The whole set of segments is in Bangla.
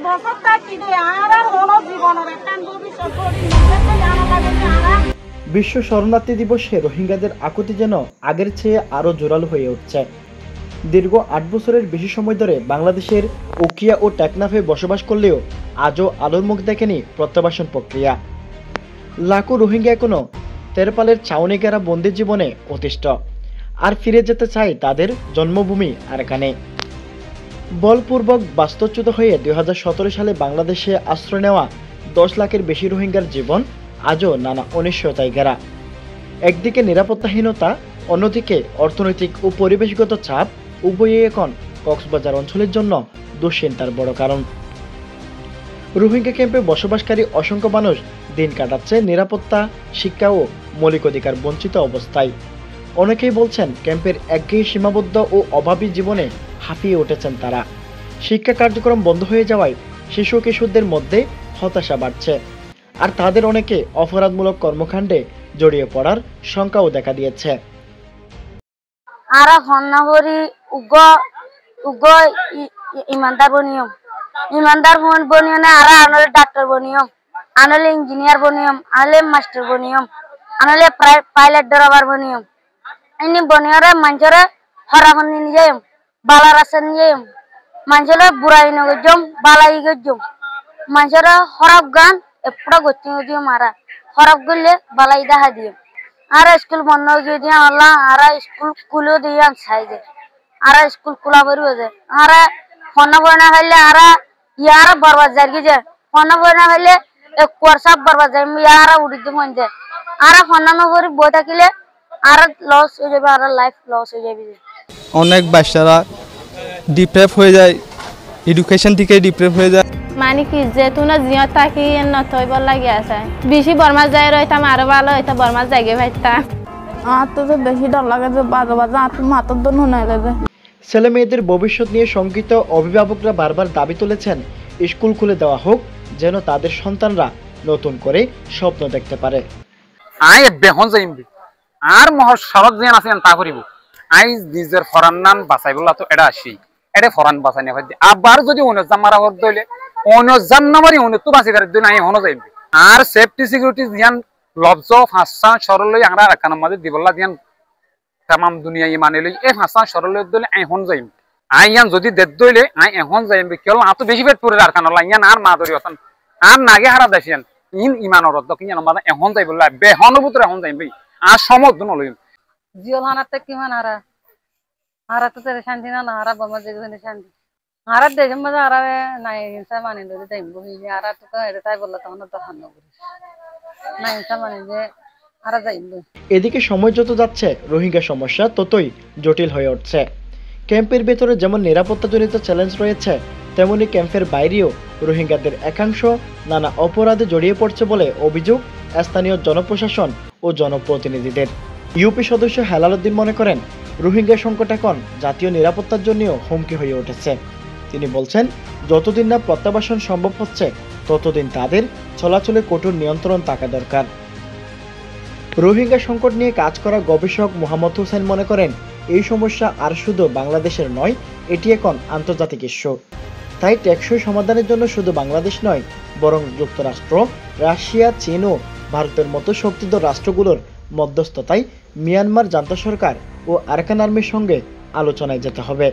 বছর থাকি দে আর কোনো জীবনের একটা ভবিষ্যৎ করি না। বিশ্ব শরণার্থী দিবসে রোহিঙ্গাদের আকুতি যেন আগের চেয়ে আরও জোরালো হয়ে উঠছে। দীর্ঘ 8 বছরের বেশি সময় ধরে বাংলাদেশের উখিয়া ও টেকনাফে বসবাস করলেও আজও আলোর মুখ দেখেনি প্রত্যাবাসন প্রক্রিয়া। লাখো রোহিঙ্গা এখনো তেরপালের ছাউনি ঘেরা বন্দি জীবনে অতিষ্ঠ, আর ফিরে যেতে চায় তাদের জন্মভূমি আরাকানে। বলপূর্বক বাস্তুচ্যুত হয়ে 2017 সালে বাংলাদেশে আশ্রয় নেওয়া 10 লাখের বেশি রোহিঙ্গার জীবন আজও নানা অনিশ্চয়তায় ঘেরা। একদিকে নিরাপত্তাহীনতা, অন্যদিকে অর্থনৈতিক ও পরিবেশগত চাপ উভয়ই এখন কক্সবাজার অঞ্চলের জন্য দুশ্চিন্তার বড় কারণ। রোহিঙ্গা ক্যাম্পে বসবাসকারী অসংখ্য মানুষ দিন কাটাচ্ছে নিরাপত্তা, শিক্ষা ও মৌলিক অধিকার বঞ্চিত অবস্থায়। অনেকেই বলছেন ক্যাম্পের একঘেয়ে সীমাবদ্ধ ও অভাবী জীবনে হাঁপিয়ে উঠেছেন তারা। শিক্ষা কার্যক্রম বন্ধ হয়ে যাওয়ায় শিশু কিশোরদের মধ্যে হতাশা বাড়ছে, আর তাদের অনেকে অপরাধমূলক কর্মকাণ্ডে জড়িয়ে পড়ার শঙ্কাও দেখা দিয়েছে। আরা হন্নাবরি উগ ইমানদার বনিয়ম, ইমানদার বনিয়ম আরা আনলে ডাক্তার বনিয়ম, আনলে ইঞ্জিনিয়ার বনিয়ম, আনলে মাস্টার বনিয়ম, আনলে পাইলট ড্রাইভার বনিয়ম। ইনি বনিয়রে মানুষরে হরাহন নিয়ে যাইম, বালা রাস্তা নিয়ে যাইম, মানুষরে বুড়াই নগজম, বালাই গজম, মানুষরে হরাব গান এপড়া গচ্ছি দিও মারা, হরাব গলে বালাই দেখা দিও। আর স্কুল বন্ধ হয়ে দিয়ে আল্লাহ আর স্কুলও দিয়ে সাইজে আর স্কুল খোলা বের হয়ে যায়। আর ফোন বয়না খাইলে আর ইয়ার বরবাদ যায় যে ফোন বয়না খাইলে এক কোর্সাপ বরবাদ যায় ইয়ার উড়ি দিয়ে মন যায়। আর ফোন করে বই থাকিলে আর লস হয়ে যাবে, আর লাইফ লস হয়ে যাবে। অনেক বাচ্চারা ডিপ্রেভ হয়ে যায়, এডুকেশন থেকে ডিপ্রেভ হয়ে যায়। মানে কি যেহেতু না জিও থাকি নথইব লাগে আছে বেশি বর্মা যাই রইতাম আরো ভালো হইতো, বর্মা জায়গায় ভাইতাম। আমার তো বেশি ডর লাগে যে বাজে বাজে মাথার দন হয়ে গেছে। ছেলে মেয়েদের ভবিষ্যৎ নিয়ে শঙ্কিত অভিভাবকরা বারবার দাবি তুলেছেন স্কুল খুলে দেওয়া হোক, যেন তাদের সন্তানরা নতুন করে স্বপ্ন দেখতে পারে। আই বেহন যাইমবি আর মহর সরদ যেন আছেন তা করিব। আই নিজের ফরান নাম বাঁচাই বললা তো এটা আসি এটা ফরান বাঁচাই না ভাই। আবার যদি অনুজাম মারা হর দইলে অনুজাম না মারি অনু তো বাঁচি করে দিন আই হনো যাইবি। আর সেফটি সিকিউরিটি জিয়ান লবজ ফাঁসা সরলই আমরা রাখানোর মাঝে দিবল্লা জিয়ান তামাম দুনিয়া মানে লই এই ফাঁসা সরলের দলে আই হন যাইম। আই ইয়ান যদি দেদ দইলে আই এখন যাইম কেল আ তো বেশি পেট পরে রাখানোর লাই ইয়ান আর মা ধরি অতন আর নাগে হারা দেখিয়ান ইন ইমানের রদ কিয়ান মাদা এখন যাই বললা বেহনের ভিতরে এখন যাইম ভাই আর সমর্থন লইম। জিওল হানাতে কিমান হারা হারা তো শান্তি না হারা বর্মা যেগুলো শান্তি হারা দেশম মাঝে হারা নাই হিংসা মানে ধরে যাইম বহি হারা তো এটা তাই বললো তখন তো হান্ন করিস না হিংসা মানে যে হারা যাইম। এদিকে সময় যত যাচ্ছে রোহিঙ্গা সমস্যা ততই জটিল হয়ে উঠছে। ক্যাম্পের ভেতরে যেমন নিরাপত্তাজনিত চ্যালেঞ্জ রয়েছে, তেমনি ক্যাম্পের বাইরেও রোহিঙ্গাদের একাংশ নানা অপরাধে জড়িয়ে পড়ছে বলে অভিযোগ স্থানীয় জনপ্রশাসন ও জনপ্রতিনিধিদের। ইউপি সদস্য হেলাল উদ্দিন মনে করেন রোহিঙ্গা সংকট এখন জাতীয় নিরাপত্তার জন্যও হুমকি হয়ে উঠেছে। তিনি বলছেন যতদিন না প্রত্যাবাসন সম্ভব হচ্ছে ততদিন তাদের চলাচলে কঠোর নিয়ন্ত্রণ থাকা দরকার। রোহিঙ্গা সংকট নিয়ে কাজ করা গবেষক মোহাম্মদ হোসেন মনে করেন এই সমস্যা আর শুধু বাংলাদেশের নয়, এটি এখন আন্তর্জাতিক ইস্যু। তাই টেকসই সমাধানের জন্য শুধু বাংলাদেশ নয়, বরং যুক্তরাষ্ট্র, রাশিয়া, চীন ও ভারতের মতো শক্তিধর রাষ্ট্রগুলোর মধ্যস্থতায় মিয়ানমার জান্তা সরকার ও আরাকান আর্মির সঙ্গে আলোচনায় যেতে হবে,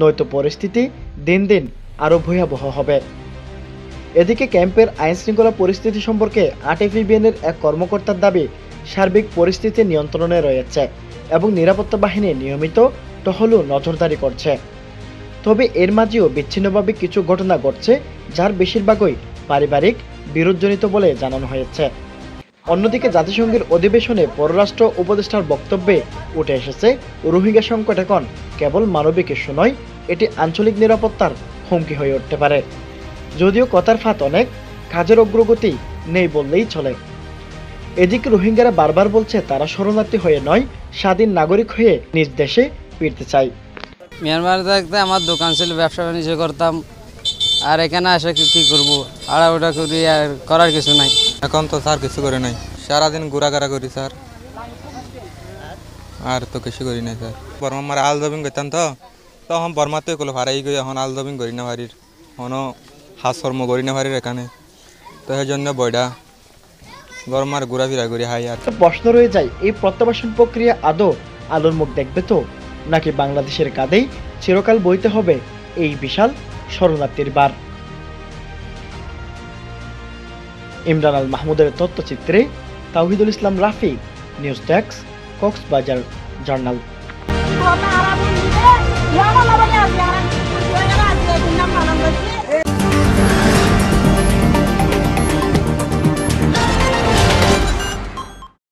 নয়তো পরিস্থিতি দিন দিন আরও ভয়াবহ হবে। এদিকে ক্যাম্পের আইনশৃঙ্খলা পরিস্থিতি সম্পর্কে আরটিভিবিএনের এক কর্মকর্তার দাবি সার্বিক পরিস্থিতি নিয়ন্ত্রণে রয়েছে এবং নিরাপত্তা বাহিনী নিয়মিত টহল ও নজরদারি করছে। তবে এর মাঝেও বিচ্ছিন্নভাবে কিছু ঘটনা ঘটছে, যার বেশিরভাগই পারিবারিক বিরোধজনিত বলে জানানো হয়েছে। অন্যদিকে জাতিসংঘের অধিবেশনে পররাষ্ট্র উপদেষ্টার বক্তব্যে উঠে এসেছে রোহিঙ্গা সংকট এখন কেবল মানবিক ইস্যু নয়, এটি আঞ্চলিক নিরাপত্তার হুমকি হয়ে উঠতে পারে। যদিও কথার ফাঁত অনেক, কাজের অগ্রগতি নেই বললেই চলে। এদিকে রোহিঙ্গারা বারবার বলছে তারা শরণার্থী হয়ে নয়, স্বাধীন নাগরিক হয়ে নিজ দেশে ফিরতে চায়। মিয়ানমার থাকতে আমার দোকান ছিল, ব্যবসা বাণিজ্য করতাম, আর এখানে আসে কি করবো, আড়াউড়া করি, আর করার কিছু নাই। এখন তো স্যার কিছু করে নাই, সারাদিন ঘোরাঘাড়া করি স্যার, আর তো কিছু করি নাই স্যার। বর্মা মারা আল দবিং করতাম তো তখন বর্মাতে কলো ভাড়াই গিয়ে এখন আল দবিং করি না বাড়ির, এখন কর্ম করি না পারি এখানে, তো সেই জন্য বয়ডা গরম আর ঘোরাফেরা করি হাই আর। প্রশ্ন রয়ে যায়, এই প্রত্যাবাসন প্রক্রিয়া আদৌ আলোর মুখ দেখবে তো, নাকি বাংলাদেশের কাঁধেই চিরকাল বইতে হবে এই বিশাল শরণার্থীর বার? ইমরান আল মাহমুদের তথ্যচিত্রে Tawhidul Islam Rafi, news desk, Cox's Bazar journal.